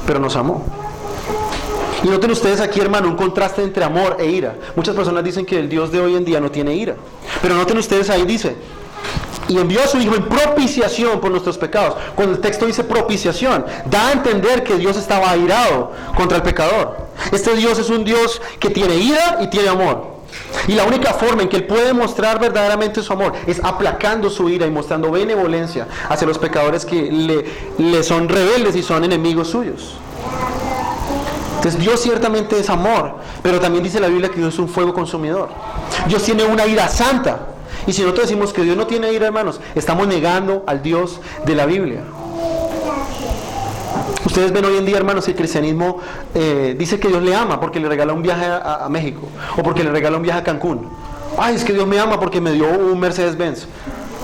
pero nos amó. Y noten ustedes aquí, hermano, un contraste entre amor e ira. Muchas personas dicen que el Dios de hoy en día no tiene ira. Pero noten ustedes ahí dice, y envió a su Hijo en propiciación por nuestros pecados. Cuando el texto dice propiciación, da a entender que Dios estaba airado contra el pecador. Este Dios es un Dios que tiene ira y tiene amor. Y la única forma en que Él puede mostrar verdaderamente su amor es aplacando su ira y mostrando benevolencia hacia los pecadores que le son rebeldes y son enemigos suyos. Entonces Dios ciertamente es amor, pero también dice la Biblia que Dios es un fuego consumidor. Dios tiene una ira santa. Y si nosotros decimos que Dios no tiene ira, hermanos, estamos negando al Dios de la Biblia. Ustedes ven hoy en día, hermanos, que el cristianismo dice que Dios le ama porque le regala un viaje a México, o porque le regala un viaje a Cancún. Ay, es que Dios me ama porque me dio un Mercedes-Benz.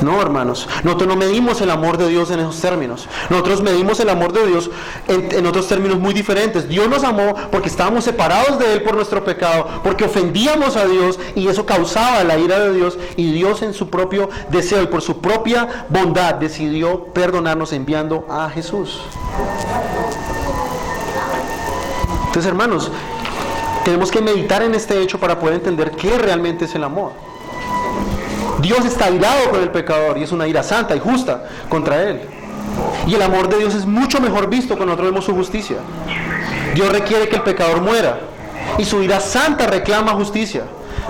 No, hermanos, nosotros no medimos el amor de Dios en esos términos. Nosotros medimos el amor de Dios en otros términos muy diferentes. Dios nos amó porque estábamos separados de Él por nuestro pecado, porque ofendíamos a Dios y eso causaba la ira de Dios, y Dios en su propio deseo y por su propia bondad decidió perdonarnos enviando a Jesús. Entonces, hermanos, Tenemos que meditar en este hecho para poder entender qué realmente es el amor. Dios está airado con el pecador y es una ira santa y justa contra él. Y el amor de Dios es mucho mejor visto cuando nosotros vemos su justicia. Dios requiere que el pecador muera y su ira santa reclama justicia.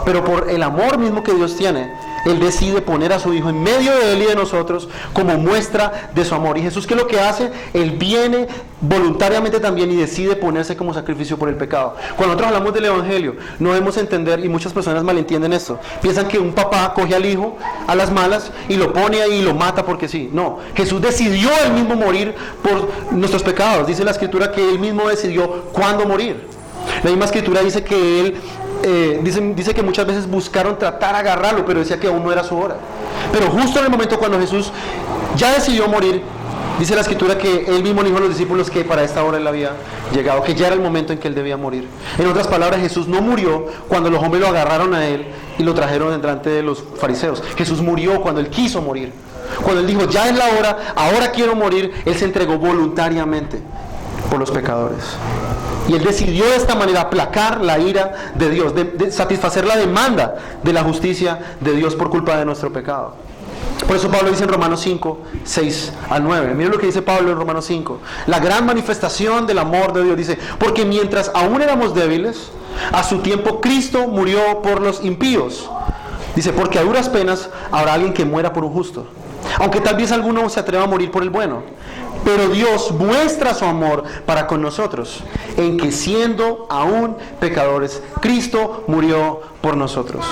Pero por el amor mismo que Dios tiene, Él decide poner a su Hijo en medio de Él y de nosotros como muestra de su amor. Y Jesús, ¿qué es lo que hace? Él viene voluntariamente también y decide ponerse como sacrificio por el pecado. Cuando nosotros hablamos del Evangelio, no debemos entender, y muchas personas malentienden esto, piensan que un papá coge al hijo a las malas y lo pone ahí y lo mata porque sí. No, Jesús decidió Él mismo morir por nuestros pecados. Dice la Escritura que Él mismo decidió cuándo morir. La misma Escritura dice que Él dice que muchas veces buscaron tratar de agarrarlo, pero decía que aún no era su hora. Pero justo en el momento cuando Jesús ya decidió morir, dice la Escritura que Él mismo le dijo a los discípulos que para esta hora Él había llegado, que ya era el momento en que Él debía morir. En otras palabras, Jesús no murió cuando los hombres lo agarraron a Él y lo trajeron delante de los fariseos. Jesús murió cuando Él quiso morir. Cuando Él dijo, ya es la hora, ahora quiero morir, Él se entregó voluntariamente por los pecadores. Y Él decidió de esta manera aplacar la ira de Dios, de satisfacer la demanda de la justicia de Dios por culpa de nuestro pecado. Por eso Pablo dice en Romanos 5, 6 al 9. Miren lo que dice Pablo en Romanos 5. La gran manifestación del amor de Dios dice, porque mientras aún éramos débiles, a su tiempo Cristo murió por los impíos. Dice, porque a duras penas habrá alguien que muera por un justo, aunque tal vez alguno se atreva a morir por el bueno. Pero Dios muestra su amor para con nosotros, en que siendo aún pecadores, Cristo murió por nosotros.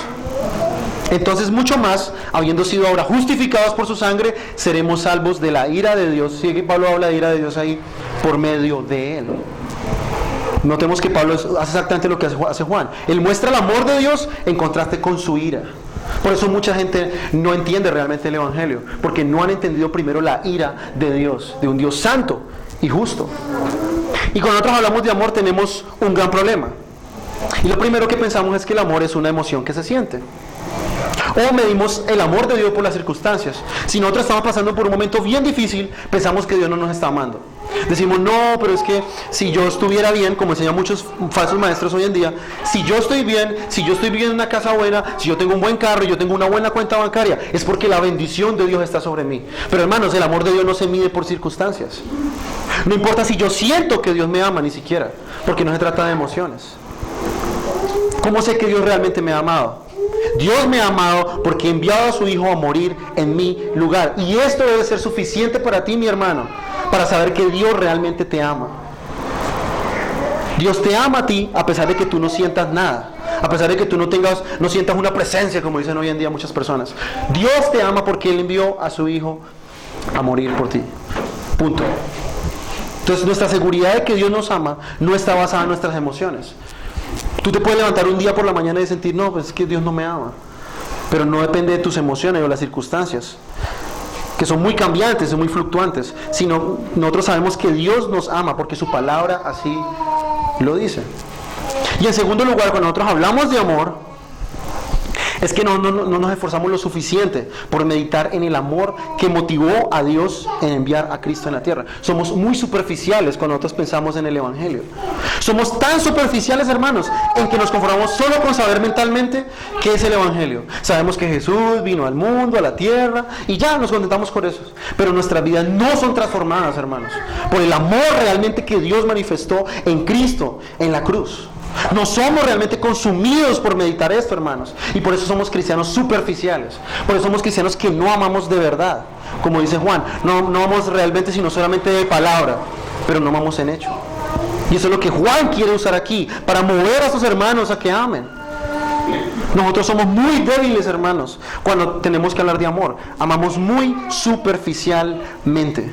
Entonces mucho más, habiendo sido ahora justificados por su sangre, seremos salvos de la ira de Dios. Sí, que Pablo habla de ira de Dios ahí, por medio de Él. Notemos que Pablo hace exactamente lo que hace Juan. Él muestra el amor de Dios en contraste con su ira. Por eso mucha gente no entiende realmente el Evangelio, porque no han entendido primero la ira de Dios, de un Dios santo y justo. Y cuando nosotros hablamos de amor tenemos un gran problema. Y lo primero que pensamos es que el amor es una emoción que se siente. O medimos el amor de Dios por las circunstancias. Si nosotros estamos pasando por un momento bien difícil, pensamos que Dios no nos está amando. Decimos, no, pero es que si yo estuviera bien, como enseñan muchos falsos maestros hoy en día, si yo estoy bien, si yo estoy viviendo en una casa buena, si yo tengo un buen carro, yo tengo una buena cuenta bancaria, es porque la bendición de Dios está sobre mí. Pero hermanos, el amor de Dios no se mide por circunstancias. No importa si yo siento que Dios me ama, ni siquiera, porque no se trata de emociones. ¿Cómo sé que Dios realmente me ha amado? Dios me ha amado porque ha enviado a su Hijo a morir en mi lugar. Y esto debe ser suficiente para ti, mi hermano, para saber que Dios realmente te ama. Dios te ama a ti a pesar de que tú no sientas nada, a pesar de que tú no sientas una presencia, como dicen hoy en día muchas personas. Dios te ama porque Él envió a su Hijo a morir por ti. Punto. Entonces nuestra seguridad de que Dios nos ama no está basada en nuestras emociones. Tú te puedes levantar un día por la mañana y sentir, no, pues es que Dios no me ama. Pero no depende de tus emociones o las circunstancias, que son muy cambiantes, son muy fluctuantes, sino nosotros sabemos que Dios nos ama porque su palabra así lo dice. Y en segundo lugar, cuando nosotros hablamos de amor, es que no nos esforzamos lo suficiente por meditar en el amor que motivó a Dios en enviar a Cristo en la tierra. Somos muy superficiales cuando nosotros pensamos en el Evangelio. Somos tan superficiales, hermanos, en que nos conformamos solo con saber mentalmente qué es el Evangelio. Sabemos que Jesús vino al mundo, a la tierra, y ya nos contentamos con eso. Pero nuestras vidas no son transformadas, hermanos, por el amor realmente que Dios manifestó en Cristo, en la cruz. No somos realmente consumidos por meditar esto, hermanos. Y por eso somos cristianos superficiales. Por eso somos cristianos que no amamos de verdad. Como dice Juan, no amamos realmente sino solamente de palabra, pero no amamos en hecho. Y eso es lo que Juan quiere usar aquí, para mover a sus hermanos a que amen. Nosotros somos muy débiles, hermanos, cuando tenemos que hablar de amor. Amamos muy superficialmente.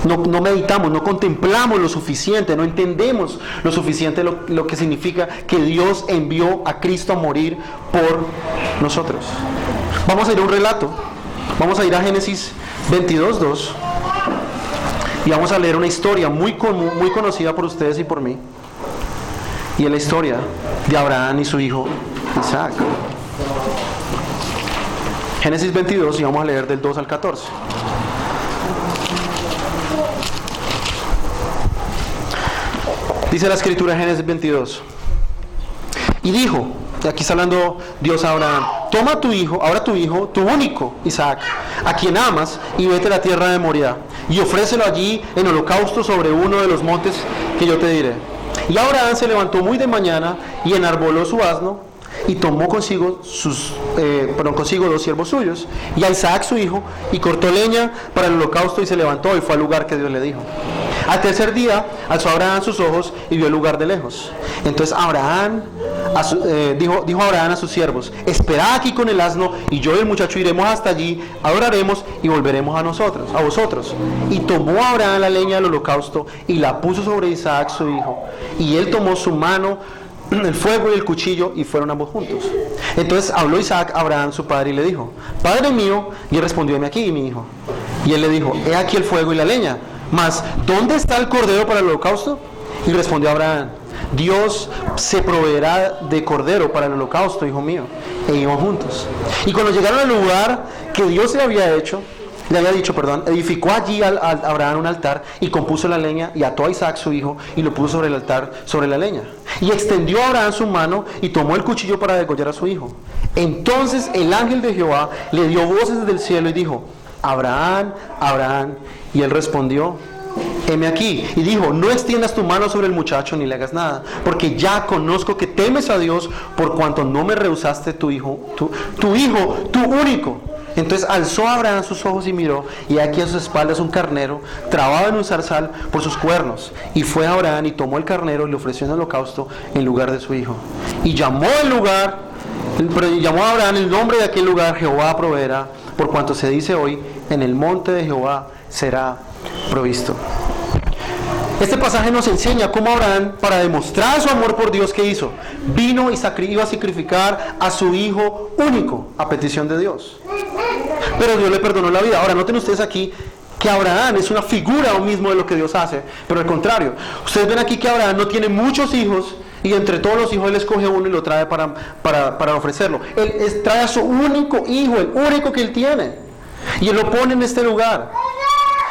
No meditamos, no contemplamos lo suficiente, no entendemos lo suficiente lo que significa que Dios envió a Cristo a morir por nosotros. Vamos a ir a un relato. Vamos a ir a Génesis 22:2 y vamos a leer una historia muy conocida por ustedes y por mí. Y es la historia de Abraham y su hijo Isaac. Génesis 22 y vamos a leer del 2 al 14. Dice la Escritura en Génesis 22. Y dijo, y aquí está hablando Dios a Abraham, toma a tu hijo, ahora tu hijo, tu único Isaac, a quien amas, y vete a la tierra de Moriah, y ofrécelo allí en holocausto sobre uno de los montes que yo te diré. Y Abraham se levantó muy de mañana y enarboló su asno, y tomó consigo consigo 2 siervos suyos, y a Isaac su hijo, y cortó leña para el holocausto, y se levantó, y fue al lugar que Dios le dijo. Al tercer día alzó Abraham sus ojos y vio el lugar de lejos. Entonces dijo Abraham a sus siervos, esperad aquí con el asno, y yo y el muchacho iremos hasta allí, adoraremos y volveremos a vosotros. Y tomó Abraham la leña del holocausto y la puso sobre Isaac su hijo, y él tomó su mano, el fuego y el cuchillo, y fueron ambos juntos. Entonces habló Isaac a Abraham su padre y le dijo, Padre mío. Y él respondió, heme aquí, mi hijo. Y él le dijo, he aquí el fuego y la leña, mas ¿dónde está el cordero para el holocausto? Y respondió Abraham, Dios se proveerá de cordero para el holocausto, hijo mío. E iban juntos. Y cuando llegaron al lugar que Dios le había dicho, edificó allí a Abraham un altar, y compuso la leña, y ató a Isaac su hijo, y lo puso sobre el altar, sobre la leña. Y extendió a Abraham su mano, y tomó el cuchillo para degollar a su hijo. Entonces el ángel de Jehová le dio voces desde el cielo, y dijo, Abraham, Abraham. Y él respondió, heme aquí. Y dijo, no extiendas tu mano sobre el muchacho ni le hagas nada, porque ya conozco que temes a Dios, por cuanto no me rehusaste tu hijo, tu único. Entonces alzó Abraham sus ojos y miró, y aquí a sus espaldas un carnero, trabado en un zarzal por sus cuernos. Y fue Abraham y tomó el carnero y le ofreció en holocausto en lugar de su hijo. Y llamó a Abraham el nombre de aquel lugar, Jehová proveerá, por cuanto se dice hoy, en el monte de Jehová será provisto. Este pasaje nos enseña cómo Abraham, para demostrar su amor por Dios, ¿qué hizo? Vino y iba a sacrificar a su hijo único a petición de Dios. Pero Dios le perdonó la vida. Ahora noten ustedes aquí que Abraham es una figura aún mismo de lo que Dios hace, pero al contrario. Ustedes ven aquí que Abraham no tiene muchos hijos, y entre todos los hijos él escoge uno y lo trae para ofrecerlo. Él trae a su único hijo, el único que él tiene, y él lo pone en este lugar.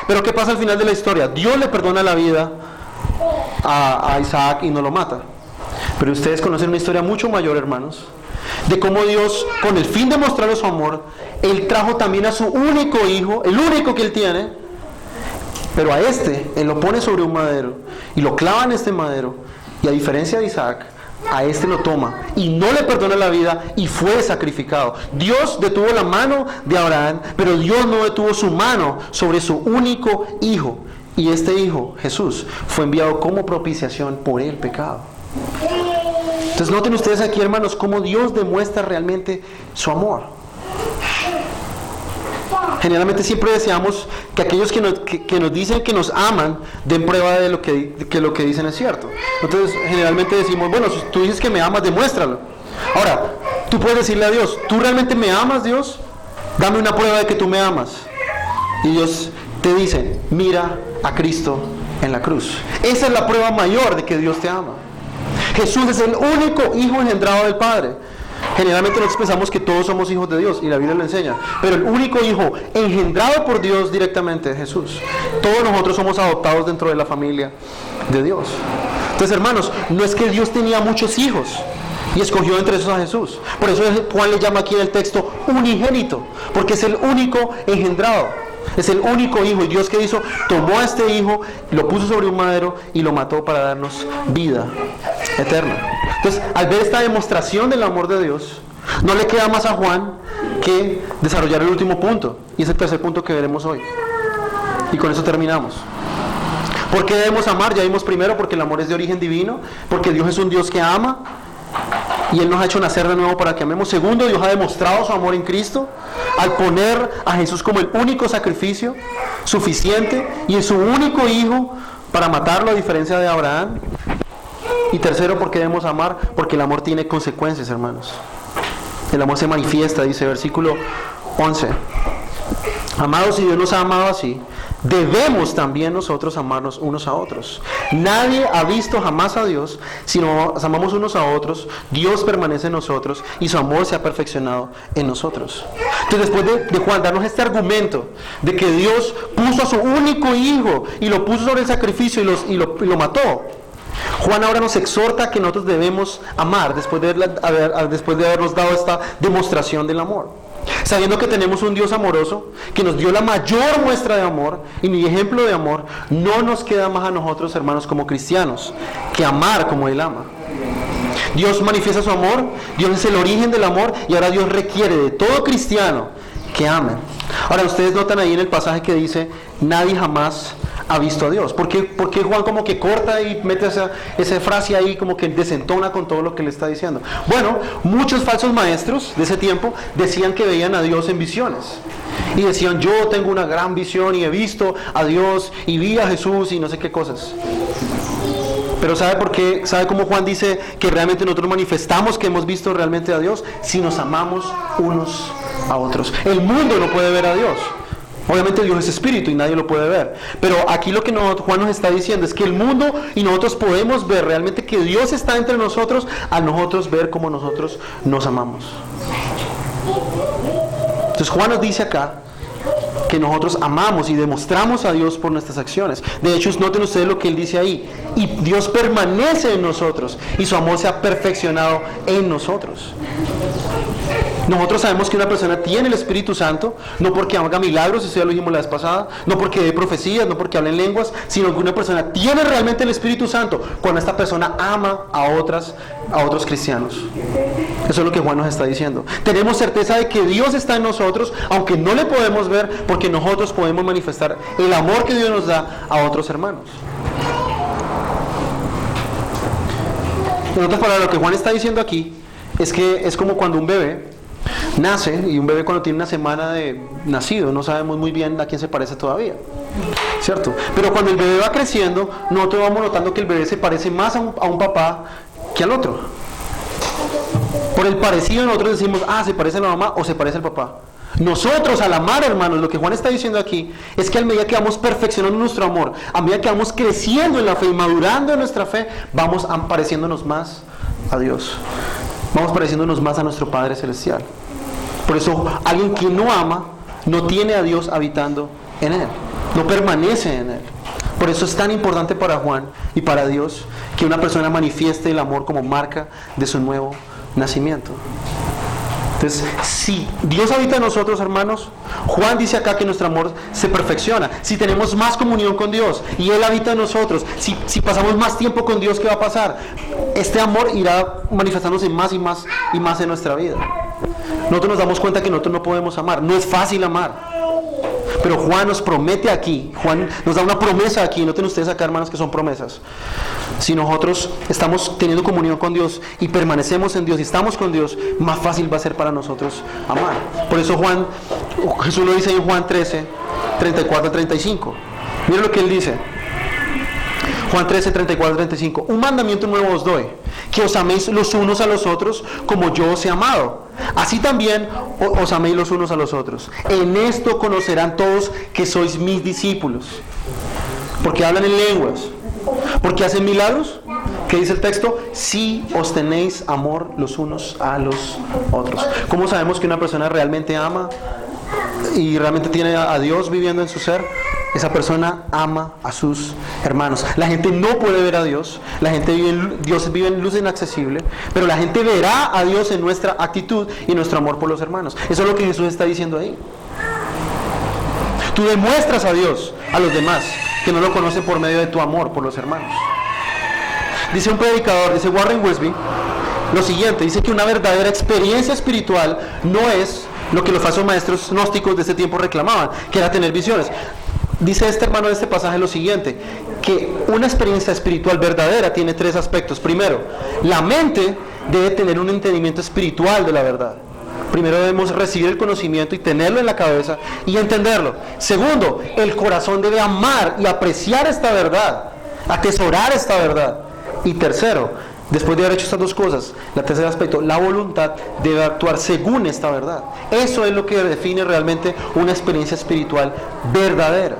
Pero ¿qué pasa al final de la historia? Dios le perdona la vida a Isaac y no lo mata. Pero ustedes conocen una historia mucho mayor, hermanos, de cómo Dios, con el fin de mostrarle su amor, él trajo también a su único hijo, el único que él tiene, pero a él lo pone sobre un madero y lo clava en este madero, y a diferencia de Isaac, a lo toma y no le perdona la vida y fue sacrificado. Dios detuvo la mano de Abraham, pero Dios no detuvo su mano sobre su único hijo, y este hijo, Jesús, fue enviado como propiciación por el pecado. Entonces noten ustedes aquí, hermanos, cómo Dios demuestra realmente su amor. Generalmente siempre deseamos que aquellos que nos dicen que nos aman den prueba de que lo que dicen es cierto. Entonces generalmente decimos, bueno, si tú dices que me amas, demuéstralo. Ahora, tú puedes decirle a Dios, ¿tú realmente me amas, Dios? Dame una prueba de que tú me amas. Y Dios te dice, mira a Cristo en la cruz. Esa es la prueba mayor de que Dios te ama. Jesús es el único hijo engendrado del Padre. Generalmente nosotros pensamos que todos somos hijos de Dios, y la Biblia lo enseña, pero el único hijo engendrado por Dios directamente es Jesús. Todos nosotros somos adoptados dentro de la familia de Dios. Entonces, hermanos, no es que Dios tenía muchos hijos y escogió entre esos a Jesús. Por eso Juan le llama aquí en el texto unigénito, porque es el único engendrado, es el único hijo. Y Dios, ¿qué hizo? Tomó a este hijo, lo puso sobre un madero y lo mató para darnos vida eterna. Entonces, al ver esta demostración del amor de Dios, no le queda más a Juan que desarrollar el último punto, y es el tercer punto que veremos hoy. Y con eso terminamos. ¿Por qué debemos amar? Ya vimos primero porque el amor es de origen divino, porque Dios es un Dios que ama, y Él nos ha hecho nacer de nuevo para que amemos. Segundo, Dios ha demostrado su amor en Cristo al poner a Jesús como el único sacrificio suficiente, y en su único hijo para matarlo, a diferencia de Abraham. Y tercero, ¿por qué debemos amar? Porque el amor tiene consecuencias, hermanos. El amor se manifiesta, dice versículo 11. Amados, si Dios nos ha amado así, debemos también nosotros amarnos unos a otros. Nadie ha visto jamás a Dios. Si nos amamos unos a otros, Dios permanece en nosotros y su amor se ha perfeccionado en nosotros. Entonces, después de Juan darnos este argumento de que Dios puso a su único hijo y lo puso sobre el sacrificio y lo mató, Juan ahora nos exhorta a que nosotros debemos amar después de habernos dado esta demostración del amor. Sabiendo que tenemos un Dios amoroso que nos dio la mayor muestra de amor y mi ejemplo de amor, no nos queda más a nosotros, hermanos, como cristianos, que amar como Él ama. Dios manifiesta su amor, Dios es el origen del amor y ahora Dios requiere de todo cristiano que amen. Ahora ustedes notan ahí en el pasaje que dice, nadie jamás ha visto a Dios. ¿Por qué Juan como que corta y mete esa frase ahí como que desentona con todo lo que le está diciendo? Bueno, muchos falsos maestros de ese tiempo decían que veían a Dios en visiones. Y decían, yo tengo una gran visión y he visto a Dios y vi a Jesús y no sé qué cosas. Pero ¿sabe por qué? ¿Sabe cómo Juan dice que realmente nosotros manifestamos que hemos visto realmente a Dios? Si nos amamos unos a otros. El mundo no puede ver a Dios. Obviamente Dios es espíritu y nadie lo puede ver. Pero aquí lo que Juan nos está diciendo es que el mundo y nosotros podemos ver realmente que Dios está entre nosotros al nosotros ver cómo nosotros nos amamos. Entonces Juan nos dice acá que nosotros amamos y demostramos a Dios por nuestras acciones. De hecho, noten ustedes lo que él dice ahí. Y Dios permanece en nosotros y su amor se ha perfeccionado en nosotros. Nosotros sabemos que una persona tiene el Espíritu Santo, no porque haga milagros, eso ya lo dijimos la vez pasada, no porque dé profecías, no porque hable en lenguas, sino que una persona tiene realmente el Espíritu Santo cuando esta persona ama a otros cristianos. Eso es lo que Juan nos está diciendo. Tenemos certeza de que Dios está en nosotros, aunque no le podemos ver, porque nosotros podemos manifestar el amor que Dios nos da a otros hermanos. En otras palabras, lo que Juan está diciendo aquí es que es como cuando un bebé nace, y un bebé cuando tiene una semana de nacido, no sabemos muy bien a quién se parece todavía, ¿cierto? Pero cuando el bebé va creciendo, nosotros vamos notando que el bebé se parece más a un papá que al otro. Por el parecido nosotros decimos, se parece a la mamá o se parece al papá. Nosotros al amar, hermanos, lo que Juan está diciendo aquí es que a medida que vamos perfeccionando nuestro amor, a medida que vamos creciendo en la fe y madurando en nuestra fe, vamos pareciéndonos más a Dios. Vamos pareciéndonos más a nuestro Padre Celestial. Por eso, alguien que no ama, no tiene a Dios habitando en él. No permanece en él. Por eso es tan importante para Juan y para Dios que una persona manifieste el amor como marca de su nuevo nacimiento. Entonces, si Dios habita en nosotros, hermanos, Juan dice acá que nuestro amor se perfecciona. Si tenemos más comunión con Dios y Él habita en nosotros, si pasamos más tiempo con Dios, ¿qué va a pasar? Este amor irá manifestándose más y más y más en nuestra vida. Nosotros nos damos cuenta que nosotros no podemos amar. No es fácil amar. Pero Juan nos promete aquí, Juan nos da una promesa aquí. Noten ustedes acá, hermanos, que son promesas. Si nosotros estamos teniendo comunión con Dios y permanecemos en Dios y estamos con Dios, más fácil va a ser para nosotros amar. Por eso Jesús lo dice en Juan 13, 34 al 35. Miren lo que Él dice. Juan 13, 34 al 35. Un mandamiento nuevo os doy, que os améis los unos a los otros como yo os he amado. Así también os améis los unos a los otros. En esto conocerán todos que sois mis discípulos. Porque hablan en lenguas. Porque hacen milagros. ¿Qué dice el texto? Si os tenéis amor los unos a los otros. ¿Cómo sabemos que una persona realmente ama y realmente tiene a Dios viviendo en su ser? Esa persona ama a sus hermanos. La gente no puede ver a Dios. Dios vive en luz inaccesible. Pero la gente verá a Dios en nuestra actitud y nuestro amor por los hermanos. Eso es lo que Jesús está diciendo ahí. Tú demuestras a Dios a los demás que no lo conocen por medio de tu amor por los hermanos. Dice un predicador, dice Warren Wiersbe, lo siguiente. Dice que una verdadera experiencia espiritual no es lo que los falsos maestros gnósticos de ese tiempo reclamaban, que era tener visiones. Dice este hermano de este pasaje lo siguiente, que una experiencia espiritual verdadera tiene tres aspectos. Primero, la mente debe tener un entendimiento espiritual de la verdad. Primero debemos recibir el conocimiento y tenerlo en la cabeza y entenderlo. Segundo, el corazón debe amar y apreciar esta verdad, atesorar esta verdad. Y tercero, después de haber hecho estas dos cosas, el tercer aspecto, la voluntad debe actuar según esta verdad. Eso es lo que define realmente una experiencia espiritual verdadera.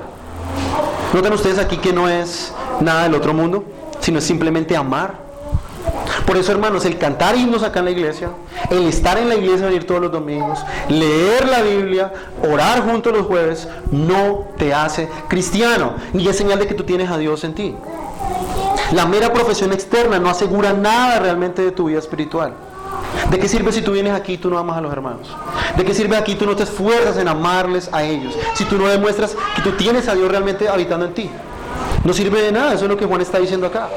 Noten ustedes aquí que no es nada del otro mundo, sino es simplemente amar. Por eso, hermanos, el cantar himnos acá en la iglesia, el estar en la iglesia, venir todos los domingos, leer la Biblia, orar juntos los jueves, no te hace cristiano, ni es señal de que tú tienes a Dios en ti. La mera profesión externa no asegura nada realmente de tu vida espiritual. ¿De qué sirve si tú vienes aquí y tú no amas a los hermanos? ¿De qué sirve aquí y tú no te esfuerzas en amarles a ellos? Si tú no demuestras que tú tienes a Dios realmente habitando en ti. No sirve de nada, eso es lo que Juan está diciendo acá.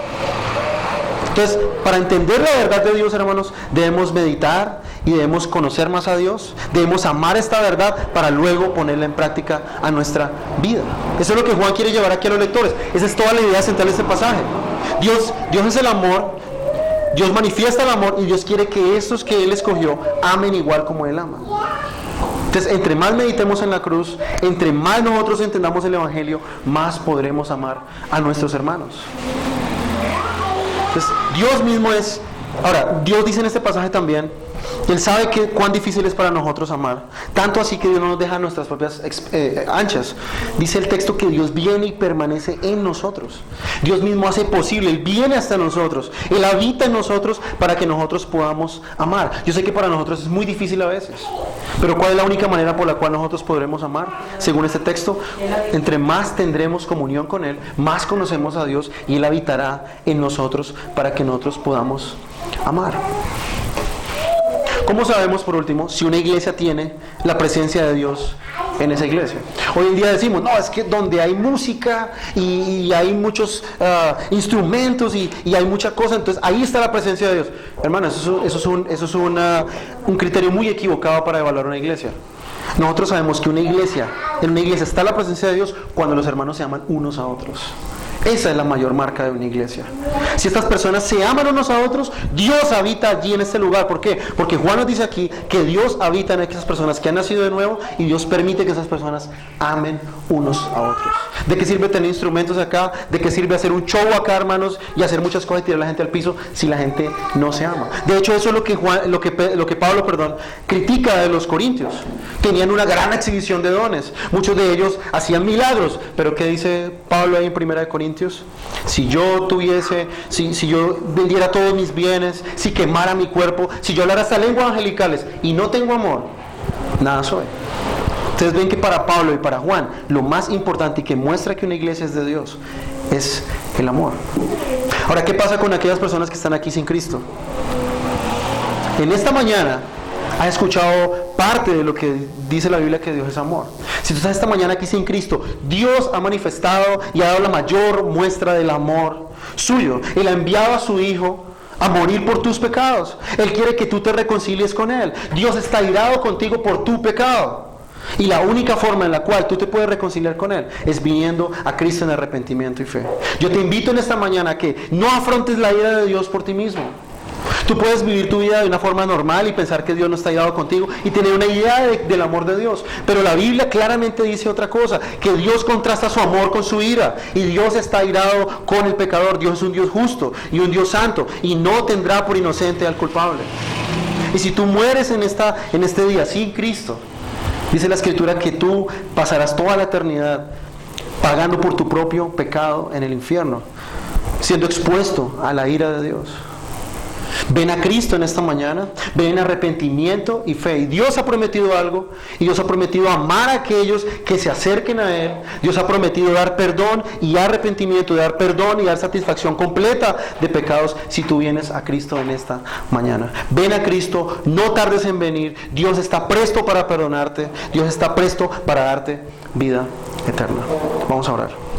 Entonces, para entender la verdad de Dios, hermanos, debemos meditar y debemos conocer más a Dios. Debemos amar esta verdad para luego ponerla en práctica a nuestra vida. Eso es lo que Juan quiere llevar aquí a los lectores. Esa es toda la idea central de este pasaje. Dios es el amor, Dios manifiesta el amor y Dios quiere que estos que Él escogió amen igual como Él ama. Entonces, entre más meditemos en la cruz, entre más nosotros entendamos el Evangelio, más podremos amar a nuestros hermanos. Entonces, Dios mismo es... Ahora, Dios dice en este pasaje también, Él sabe cuán difícil es para nosotros amar, tanto así que Dios no nos deja nuestras propias anchas. Dice el texto que Dios viene y permanece en nosotros. Dios mismo hace posible, Él viene hasta nosotros, Él habita en nosotros para que nosotros podamos amar. Yo sé que para nosotros es muy difícil a veces, pero ¿cuál es la única manera por la cual nosotros podremos amar? Según este texto, entre más tendremos comunión con Él, más conocemos a Dios y Él habitará en nosotros para que nosotros podamos amar. ¿Cómo sabemos, por último, si una iglesia tiene la presencia de Dios en esa iglesia? Hoy en día decimos, no, es que donde hay música y hay muchos instrumentos y hay mucha cosa, entonces ahí está la presencia de Dios. Hermanos, eso es un criterio muy equivocado para evaluar una iglesia. Nosotros sabemos que en una iglesia está la presencia de Dios cuando los hermanos se aman unos a otros. Esa es la mayor marca de una iglesia. Si estas personas se aman unos a otros, Dios habita allí en este lugar. ¿Por qué? Porque Juan nos dice aquí que Dios habita en esas personas que han nacido de nuevo y Dios permite que esas personas amen unos a otros. ¿De qué sirve tener instrumentos acá? ¿De qué sirve hacer un show acá, hermanos, y hacer muchas cosas y tirar a la gente al piso si la gente no se ama? De hecho, eso es lo que Pablo critica de los corintios. Tenían una gran exhibición de dones. Muchos de ellos hacían milagros. Pero ¿qué dice Pablo ahí en 1 Corintios? Si yo vendiera todos mis bienes, si quemara mi cuerpo, si yo hablara hasta lenguas angelicales y no tengo amor, nada soy. Ustedes ven que para Pablo y para Juan, lo más importante y que muestra que una iglesia es de Dios es el amor. Ahora, ¿qué pasa con aquellas personas que están aquí sin Cristo? En esta mañana has escuchado parte de lo que dice la Biblia, que Dios es amor. Si tú estás esta mañana aquí sin Cristo, Dios ha manifestado y ha dado la mayor muestra del amor suyo. Él ha enviado a su Hijo a morir por tus pecados. Él quiere que tú te reconcilies con Él. Dios está irado contigo por tu pecado. Y la única forma en la cual tú te puedes reconciliar con Él es viniendo a Cristo en arrepentimiento y fe. Yo te invito en esta mañana a que no afrontes la ira de Dios por ti mismo. Tú puedes vivir tu vida de una forma normal y pensar que Dios no está irado contigo y tener una idea del amor de Dios. Pero la Biblia claramente dice otra cosa, que Dios contrasta su amor con su ira. Y Dios está irado con el pecador. Dios es un Dios justo y un Dios santo y no tendrá por inocente al culpable. Y si tú mueres en este día sin Cristo, dice la Escritura que tú pasarás toda la eternidad pagando por tu propio pecado en el infierno, siendo expuesto a la ira de Dios. Ven a Cristo en esta mañana, ven en arrepentimiento y fe. Y Dios ha prometido algo, y Dios ha prometido amar a aquellos que se acerquen a Él. Dios ha prometido dar perdón y arrepentimiento, dar perdón y dar satisfacción completa de pecados si tú vienes a Cristo en esta mañana. Ven a Cristo, no tardes en venir. Dios está presto para perdonarte, Dios está presto para darte vida eterna. Vamos a orar.